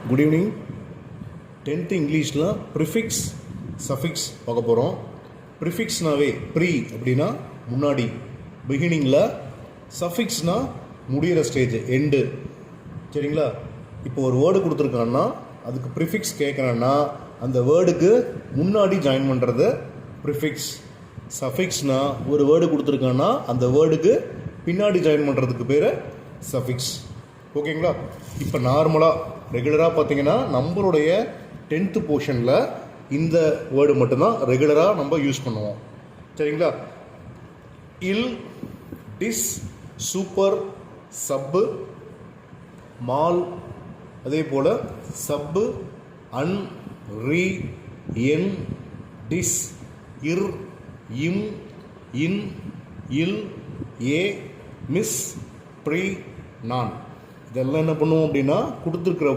Good evening. 10th இங்கிலீஷில் prefix suffix பார்க்க போகிறோம். ப்ரிஃபிக்ஸ்னாவே ப்ரீ அப்படின்னா முன்னாடி பிகினிங்கில், சஃபிக்ஸ்னால் முடிகிற ஸ்டேஜ் எண்டு. சரிங்களா? இப்போ ஒரு வேர்டு கொடுத்துருக்கான்னா அதுக்கு ப்ரிஃபிக்ஸ் கேட்குறேன்னா அந்த வேர்டுக்கு முன்னாடி ஜாயின் பண்ணுறது ப்ரிஃபிக்ஸ். சஃபிக்ஸ்னால் ஒரு வேர்டு கொடுத்துருக்கான்னா அந்த வேர்டுக்கு பின்னாடி ஜாயின் பண்ணுறதுக்கு பேர் சஃபிக்ஸ். ஓகேங்களா? இப்போ நார்மலாக ரெகுலராக பார்த்தீங்கன்னா நம்மளுடைய 10th போர்ஷனில் இந்த வேர்டு மட்டும்தான் ரெகுலராக நம்ம யூஸ் பண்ணுவோம். சரிங்களா? இல், டிஸ், சூப்பர், சப்பு, மால், அதே போல் சப்பு, அன், ரீ, என், டிஸ், இர், இம், இன், இல், ஏ, மிஸ், ப்ரீ, நான். இதெல்லாம் என்ன பண்ணுவோம் அப்படின்னா கொடுத்துருக்குற